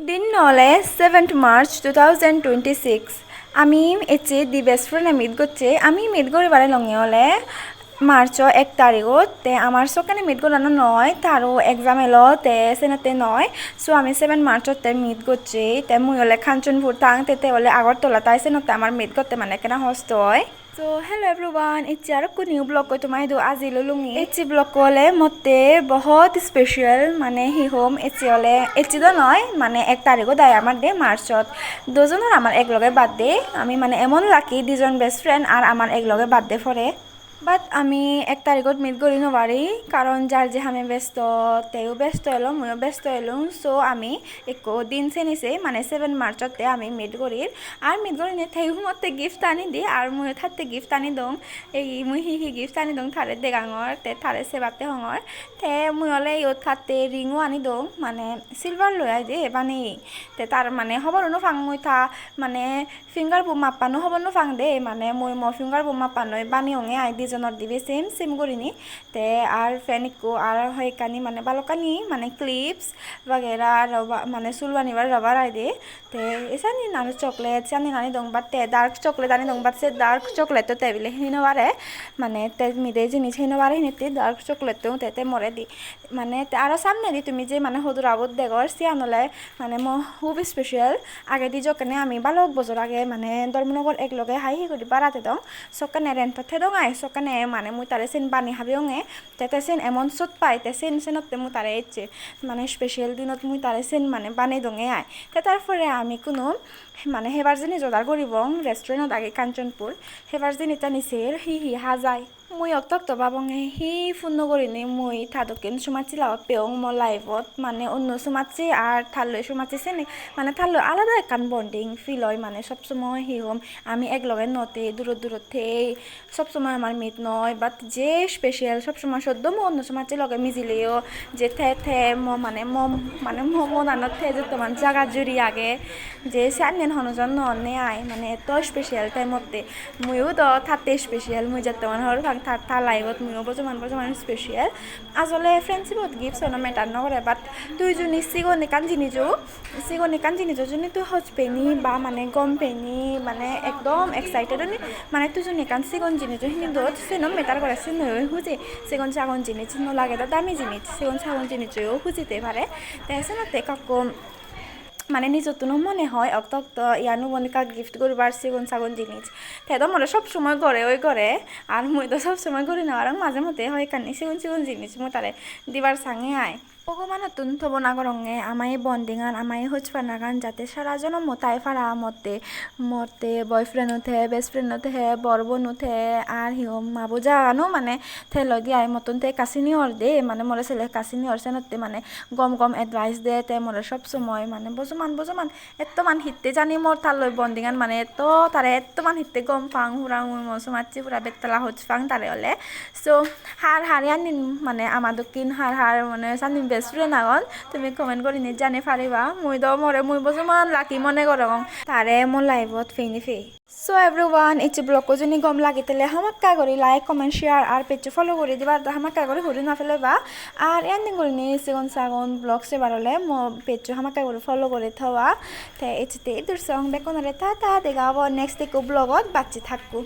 দিন নহ'লে 7th March 2026 আমি এচে দি বেস্ট ফ্রেন্ড মিট করছে আমি মিট করি বারে লঙে হলে মার্চর 1 তারিখত তে আমার সকানে মিট করানো নয় তারও এক্সাম এলো তে সেনাতে নয় সো আমি 7 মার্চত তে মিট করছি তে মুই হলে খানচনপুর তাং তেতে হলে আগরতলা তাই সেনতে আমার মিট করতে মানে কেনা হস্ত হয় সো हेलो एवरीवन इच्छे और को न्यू ब्लॉग को तुम्हारे दो आज लुंगी इच्छे ब्लॉग को ले मते बहुत स्पेशल माने ही होम इच्छे वाले इच्छे तो नॉय माने 1 तारीख को दाय आमार डे मार्चत दोजोनर आमार एक लगे बार्थडे आमी माने एमन लाकी दुजन बेस्ट फ्रेंड और आमार एक लगे बार्थडे फरे বাট আমি 1 তারিখত মিট করি নবারি কারণ যার যে আমি ব্যস্ত তেও ব্যস্ত এলো ময়ও ব্যস্ত এলো সো আমি এক দিন চেনিছে মানে 7 মার্চতে আমি মিট করি আর মিট করি নে তেও মতে গিফট আনি দি আর ময়ও থাকতে গিফট আনি দং এই মুই হি গিফট আনি দং থারে দেগাঙর তে থারে সেবাতে হঙর তে মুই হলে ইয়ত থাকতে রিংও আনি দং মানে সিলভার লই আই দে বানি তে তার মানে হবর নো ফাং মুই থা মানে ফিঙ্গার বো মাপানো হবর নো ফাং দে মানে মুই মো ফিঙ্গার বো মাপানো বানি হঙে আই দি জনৰ দিবে সেম করিনি তে আর ফেনিকো আর হয়কানি মানে বালকানি মানে ক্লিপস वगैरह মানে চুল বানিবার রবার আই দে তে এসানি নানো চকলেট সানি নানি দং বাট তে ডার্ক চকলেট আনি দং বাট সে ডার্ক চকলেট তো তেবিলে হিনো বারে মানে তে মিদে জিনিস হিনো বারে হিনেতে ডার্ক চকলেট তো তে মরে দি মানে তে আরো সামনে দি তুমি যে মানে হদুর আবদ দেগর সিয়ানলে মানে মো খুব স্পেশাল আগে দি জকানে আমি বালক বছর আগে মানে ধর্মনগর এক লগে হাই হি করি বাড়াতে দং সকানে রেন্ট থে দং আই সকানে মানে মুই তারে সেন বানি হাবিওঙে তেতে সেন এমন সত পাই তে সেনতে মুই তারে এচ্ছে মানে স্পেশাল দিনত মুই তারে সেন মানে বানি দঙে আই তে তারপরে আমি কোনো মানে হেবার জিনিস অর্ডার করিব রেস্টুরেন্টত আগে কাঞ্চনপুর হেবার জিনিস এটা নিছে হি হাজাই মুই অক্ত বাবঙে হি ফোন করিনি মুই থাদকেন সুমাচি লাভ পেয়ং মো লাইফত মানে অন্য সুমাচি আর থালৈ সুমাচি চেনে মানে থালৈ আলাদা একান বন্ডিং ফিল হয় মানে সবসময় হি হম আমি এক লগে নতে দূরত থেই সবসময় আমার মিট নয় বাট যে স্পেশাল সবসময় সদ্য মো অন্য সুমাচি লগে মিজিলেও যে থে মানে মন আনত থে যে তোমার জায়গা জুড়ি আগে যে সান্নেন হনজন ননে আই মানে এত স্পেশাল টাইমতে মুইও তো থাতে স্পেশাল মুই যাতে মানে হর ভাগ থা লাইভত মুইও বজমান স্পেশাল আসলে ফ্রেন্ডশিপত গিফট সনো মেটার নকরে বাট তুই যদি সিগনে কাঞ্জি নিজ যদি তুই হজ পেনি বা মানে গম পেনি মানে একদম এক্সাইটেড নি মানে তুই যদি কান সিগন জিনিস হিনি দত সেনো মেটার করে সে নয় হুজে সেগন সাগন জিনিস ন লাগে তা দামি জিনিস সেগন সাগন জিনিসও হুজিতে পারে তাই সেনাতে কাকু মানে নিজতো মনে হয় অক্ত ইয়ানো বনিকা গিফট করবার সিগন সাগন জিনিস তাই তো মনে সব সময় করে ওই করে আর মুই তো সব সময় করি না আর মাঝে মধ্যে হয় কানি সিগন জিনিস মুই তারে দিবার সাঙে আয় ভগবান তুন থব না করঙে আমায় বন্ডিঙান আমায় হচপানাগান যাতে সারা জন মতাই ফারা মতে বয়ফ্রেন্ড উঠে বেস্ট ফ্রেন্ড উঠে বরবন উঠে আর হিম মাবো জানো মানে থে লগে আই মতন তে কাশিনি অর দে মানে মরে ছেলে কাশিনি অর সেনতে মানে গম এডভাইস দে তে মরে সব সময় মানে বজমান এত মান হিতে জানি মোর তার লই বন্ডিঙান মানে তারে এত মান হিতে গম ফাং হুরা মুই মসু মাছি পুরা বেতলা হচ ফাং তারে হলে সো হারিয়ান মানে আমাদকিন হার মানে সানি বেস্ট ফ্রেন্ড আগন তুমি কমেন্ট করে নি জানি পারিবা মুই তো মরে মুই বজমান লাকি মনে করং তারে মোর লাইভত ফেনি ফে সো এভরিওয়ান এই ব্লগ যদি গম লাগে তাহলে হামাক্কা করে লাইক কমেন্ট শেয়ার আর পেজ ফলো করে দিবা আর হামাক্কা করে হরি না ফেলবা আর এন্ডিং করে নি সেগন সাগন ব্লগ সে বারলে মো পেজ হামাক্কা করে ফলো করে থওয়া তে এতে দূর সং বেকনরে তা দেখাবো নেক্সট এক ব্লগত বাচ্চি থাকবো